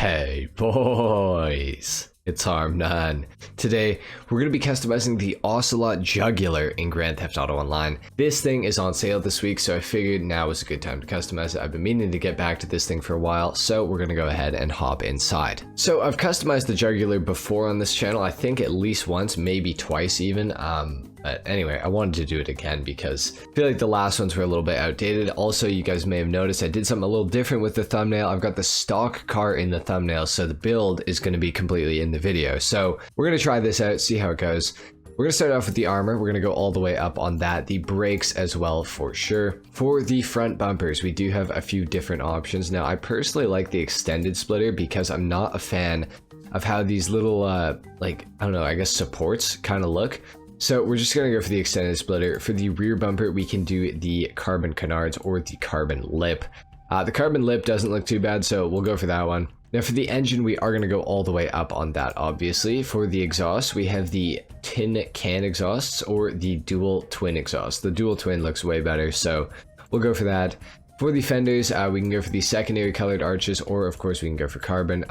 Hey boys, it's HarmNone. Today, we're going to be customizing the Ocelot Jugular in Grand Theft Auto Online. This thing is on sale this week, so I figured now was a good time to customize it. I've been meaning to get back to this thing for a while, so we're going to go ahead and hop inside. So I've customized the Jugular before on this channel, I think at least once, maybe twice even. But anyway, I wanted to do it again because I feel like the last ones were a little bit outdated. Also, you guys may have noticed I did something a little different with the thumbnail. I've got the stock car in the thumbnail, so the build is going to be completely in the video. So we're going to try this out, see how it goes. We're going to start off with the armor. We're going to go all the way up on that. The brakes as well for sure. For the front bumpers, we do have a few different options. Now, I personally like the extended splitter because I'm not a fan of how these little, like, I don't know, I guess supports kind of look. So we're just going to go for the extended splitter. For the rear bumper, we can do the carbon canards or the carbon lip. The carbon lip doesn't look too bad, so we'll go for that one. Now for the engine, we are going to go all the way up on that, obviously. For the exhaust, we have the tin can exhausts or the dual twin exhaust. The dual twin looks way better, so we'll go for that. For the fenders, we can go for the secondary colored arches, or of course we can go for carbon.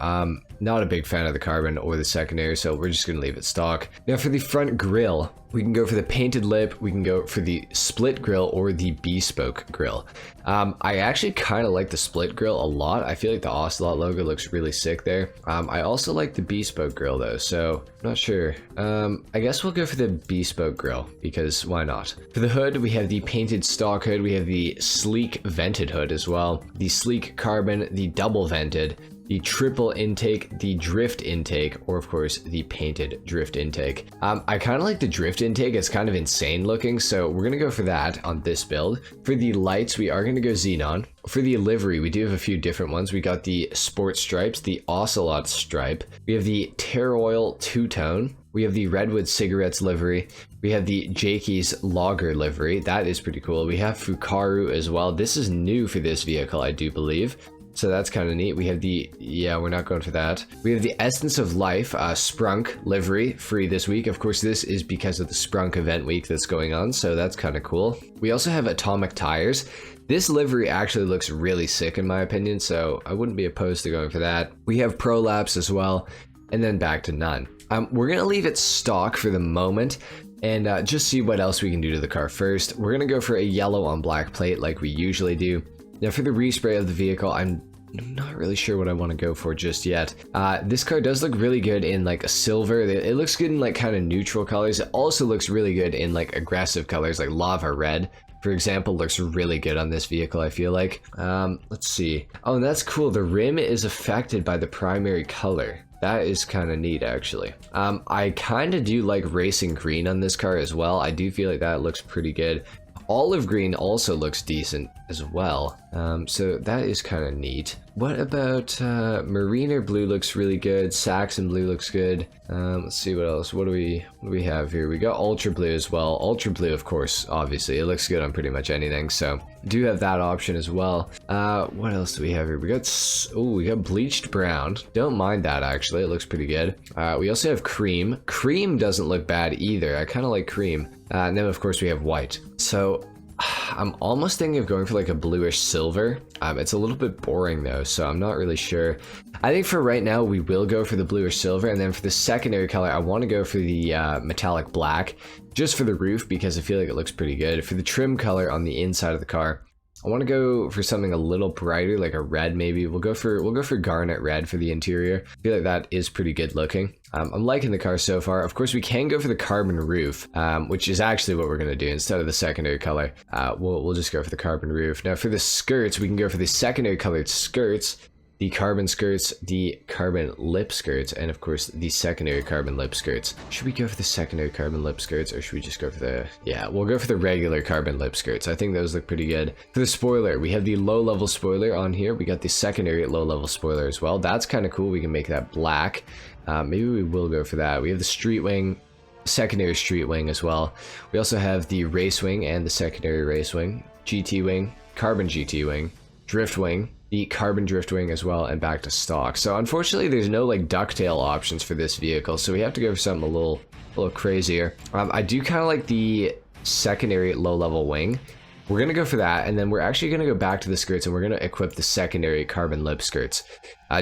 Not a big fan of the carbon or the secondary, so we're just going to leave it stock. Now for the front grille, we can go for the painted lip, we can go for the split grille or the bespoke grille. I actually kind of like the split grille a lot. I feel like the Ocelot logo looks really sick there. I also like the bespoke grille though, so I'm not sure. I guess we'll go for the bespoke grille because why not? For the hood, we have the painted stock hood, we have the sleek vented hood as well, the sleek carbon, the double vented, the triple intake, the drift intake, or of course the painted drift intake. I kind of like the drift intake. It's kind of insane looking, so we're gonna go for that on this build. For the lights, we are gonna go xenon. For the livery, we do have a few different ones. We got the sport stripes, the Ocelot stripe, we have the Tear-Oil two-tone, we have the Redwood cigarettes livery, we have the JFK Lager livery. That is pretty cool. We have Fukaru as well. This is new for this vehicle, I do believe. So that's kind of neat. We have the, yeah, we're not going for that. We have the Essence of Life Sprunk livery free this week. Of course, this is because of the Sprunk event week that's going on, so that's kind of cool. We also have Atomic Tires. This livery actually looks really sick in my opinion, so I wouldn't be opposed to going for that. We have Prolapse as well, and then back to none. We're going to leave it stock for the moment and just see what else we can do to the car first. We're going to go for a yellow on black plate like we usually do. Now for the respray of the vehicle, I'm not really sure what I want to go for just yet. This car does look really good in like a silver. It looks good in like kind of neutral colors. It also looks really good in like aggressive colors like lava red, for example, looks really good on this vehicle, I feel like. Let's see. Oh, and that's cool. The rim is affected by the primary color. That is kind of neat, actually. I kind of do like racing green on this car as well. I do feel like that looks pretty good. Olive green also looks decent as well, so that is kind of neat. What about Mariner blue looks really good, Saxon blue looks good. Let's see what else. What do we have here? We got ultra blue as well. Ultra blue, of course, obviously it looks good on pretty much anything, so do have that option as well. What else do we have here? We got bleached brown. Don't mind that, actually, it looks pretty good. We also have cream. Cream doesn't look bad either. I kind of like cream. And then of course we have white. So I'm almost thinking of going for like a bluish silver. It's a little bit boring though, so I'm not really sure. I think for right now we will go for the bluish silver, and then for the secondary color I want to go for the metallic black, just for the roof because I feel like it looks pretty good. For the trim color on the inside of the car, I want to go for something a little brighter, like a red maybe. We'll go for garnet red for the interior. I feel like that is pretty good looking. I'm liking the car so far. Of course, we can go for the carbon roof, which is actually what we're going to do instead of the secondary color. We'll just go for the carbon roof. Now for the skirts, we can go for the secondary colored skirts, the carbon skirts, the carbon lip skirts, and of course the secondary carbon lip skirts. Should we go for the secondary carbon lip skirts, or should we just go for the, yeah, we'll go for the regular carbon lip skirts. I think those look pretty good. For the spoiler, we have the low level spoiler on here. We got the secondary low level spoiler as well. That's kind of cool. We can make that black. Maybe we will go for that. We have the street wing, secondary street wing as well. We also have the race wing and the secondary race wing, GT wing, carbon GT wing, drift wing, the carbon drift wing as well, and back to stock. So unfortunately there's no like ducktail options for this vehicle, so we have to go for something a little crazier. I do kind of like the secondary low level wing. we're going to go for that, and then we're actually going to go back to the skirts and we're going to equip the secondary carbon lip skirts.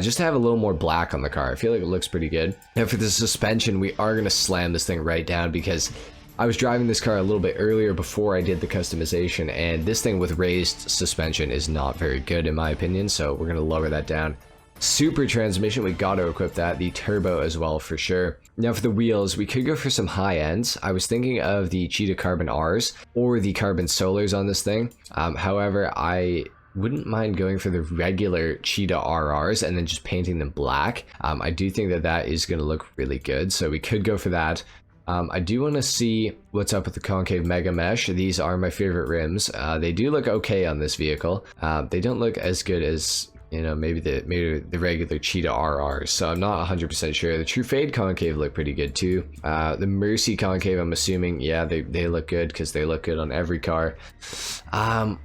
Just to have a little more black on the car. I feel like it looks pretty good. Now for the suspension, we are going to slam this thing right down because I was driving this car a little bit earlier before I did the customization, and this thing with raised suspension is not very good in my opinion, so we're going to lower that down. Super transmission, we got to equip that. The turbo as well for sure. Now for the wheels, we could go for some high ends. I was thinking of the Cheetah Carbon Rs or the Carbon Solars on this thing. However, I wouldn't mind going for the regular Cheetah RRs and then just painting them black. I do think that that is going to look really good, so we could go for that. I do want to see what's up with the concave mega mesh. These are my favorite rims. They do look okay on this vehicle. They don't look as good as, you know, maybe the regular Cheetah RRs, so I'm not 100% sure. The True Fade concave look pretty good too. The Mercy concave, I'm assuming, yeah, they look good because they look good on every car.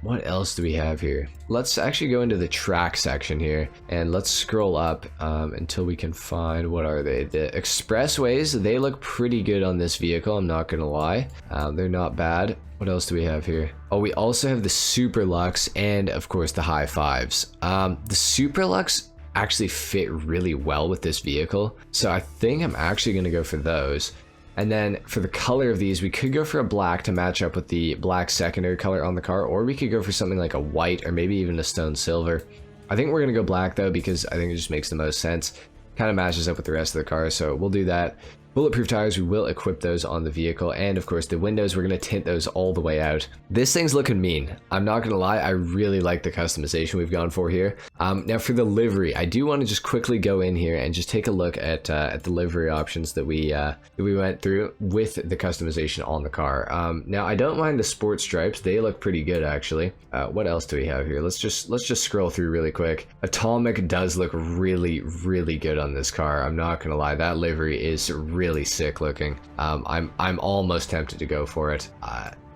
What else do we have here? Let's actually go into the track section here and let's scroll up until we can find, what are they? The expressways, they look pretty good on this vehicle, I'm not gonna lie. They're not bad. What else do we have here? Oh, we also have the Super Lux and of course the high fives. The Super Lux actually fit really well with this vehicle, so I think I'm actually going to go for those. And then for the color of these, we could go for a black to match up with the black secondary color on the car, or we could go for something like a white or maybe even a stone silver. I think we're going to go black though because I think it just makes the most sense. Kind of matches up with the rest of the car, so we'll do that. Bulletproof tires, we will equip those on the vehicle, and of course the windows, we're going to tint those all the way out. This thing's looking mean. I'm not going to lie, I really like the customization we've gone for here. Now for the livery, I do want to just quickly go in here and just take a look at the livery options that we went through with the customization on the car. Now I don't mind the sport stripes, they look pretty good actually. What else do we have here? Let's just scroll through really quick. Atomic does look really good on this car. I'm not going to lie, that livery is really sick looking. I'm almost tempted to go for it.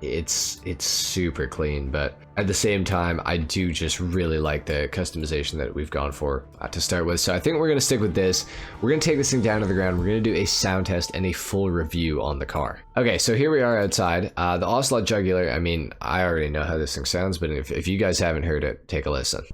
It's super clean, but at the same time I do just really like the customization that we've gone for to start with, so I think we're going to stick with this. We're going to take this thing down to the ground, we're going to do a sound test and a full review on the car. Okay, so here we are outside. The Ocelot Jugular, I mean, I already know how this thing sounds, but if you guys haven't heard it, take a listen.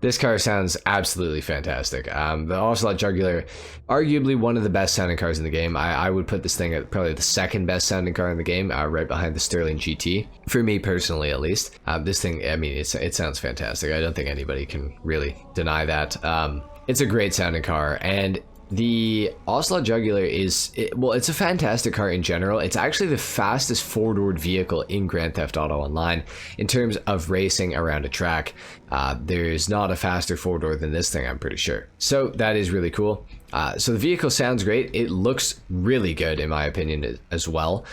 This car sounds absolutely fantastic. The Ocelot Jugular, arguably one of the best sounding cars in the game. I would put this thing at probably the second best sounding car in the game, right behind the Sterling GT, for me personally at least. This thing, I mean, it sounds fantastic. I don't think anybody can really deny that. It's a great sounding car, and the Ocelot Jugular well, it's a fantastic car in general. It's actually the fastest four-doored vehicle in Grand Theft Auto Online in terms of racing around a track. There's not a faster four-door than this thing, I'm pretty sure. So that is really cool. So the vehicle sounds great. It looks really good in my opinion as well.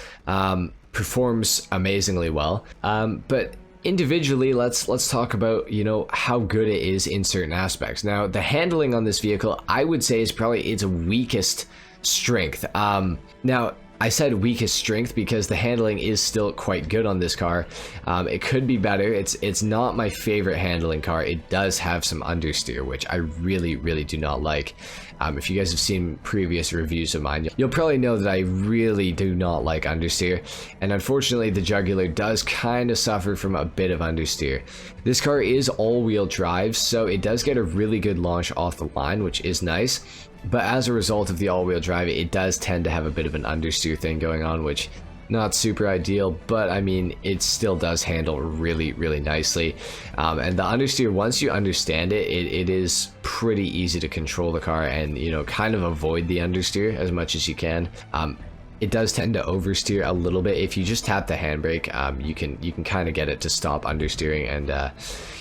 Performs amazingly well. But individually, let's talk about, you know, how good it is in certain aspects. Now, the handling on this vehicle, I would say, is probably its weakest strength. Now, I said weakest strength because the handling is still quite good on this car. It could be better. It's not my favorite handling car. It does have some understeer, which I really do not like. If you guys have seen previous reviews of mine, you'll probably know that I really do not like understeer, and unfortunately the Jugular does kind of suffer from a bit of understeer. This car is all-wheel drive, so it does get a really good launch off the line, which is nice, but as a result of the all-wheel drive, it does tend to have a bit of an understeer thing going on, which not super ideal, but I mean, it still does handle really nicely. And the understeer, once you understand it, it is pretty easy to control the car and, you know, kind of avoid the understeer as much as you can. It does tend to oversteer a little bit. If you just tap the handbrake, you can kind of get it to stop understeering and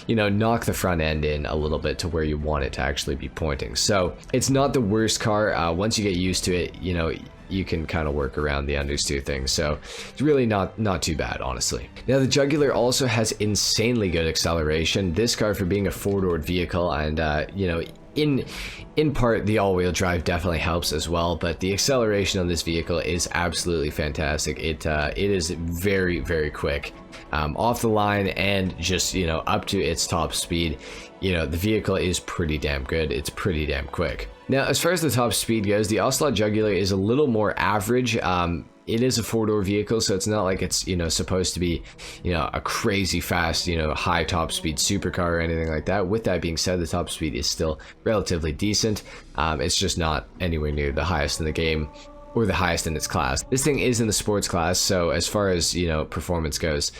you know, knock the front end in a little bit to where you want it to actually be pointing. So it's not the worst car. Once you get used to it, you know, you can kind of work around the understeer thing, so it's really not too bad, honestly. Now the Jugular also has insanely good acceleration. This car, for being a four-doored vehicle, and you know, in part, the all-wheel drive definitely helps as well, but the acceleration on this vehicle is absolutely fantastic. It is very, very quick. Off the line and just, you know, up to its top speed, you know, the vehicle is pretty damn good. It's pretty damn quick. Now, as far as the top speed goes, the Ocelot Jugular is a little more average. It is a four-door vehicle, so it's not like it's, you know, supposed to be, you know, a crazy fast, you know, high top speed supercar or anything like that. With that being said, the top speed is still relatively decent. It's just not anywhere near the highest in the game, or the highest in its class. This thing is in the sports class, so as far as, you know, performance goes,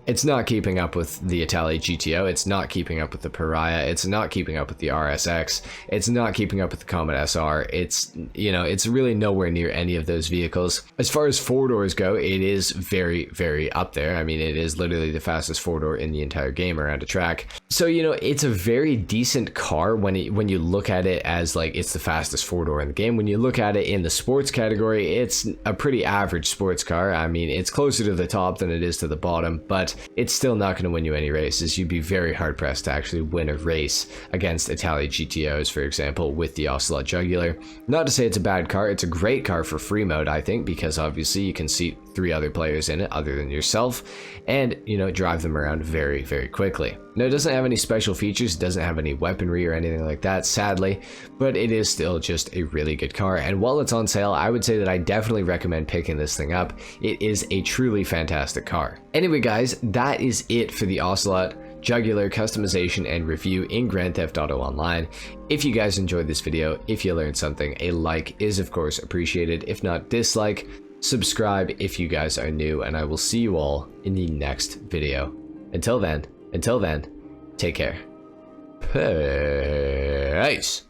it's not keeping up with the Italy GTO, it's not keeping up with the Pariah, it's not keeping up with the RSX, it's not keeping up with the Comet SR. It's, you know, it's really nowhere near any of those vehicles. As far as four doors go, it is very, very up there. I mean, it is literally the fastest four door in the entire game around a track. So, you know, it's a very decent car when you look at it as like it's the fastest four door in the game. When you look at it in the sports category, it's a pretty average sports car. I mean, it's closer to the top than it is to the bottom, but it's still not going to win you any races. You'd be very hard pressed to actually win a race against Italy GTOs, for example, with the Ocelot Jugular. Not to say it's a bad car, it's a great car for free mode, I think, because obviously you can seat 3 other players in it other than yourself, and, you know, drive them around very, very quickly. Now, it doesn't have any special features, it doesn't have any weaponry or anything like that, sadly, but it is still just a really good car, and while it's on sale, I would say that I definitely recommend picking this thing up. It is a truly fantastic car. Anyway, guys, that is it for the Ocelot Jugular customization and review in Grand Theft Auto Online. If you guys enjoyed this video, if you learned something, a like is of course appreciated. If not, dislike. Subscribe if you guys are new, and I will see you all in the next video. Until then, take care. Peace.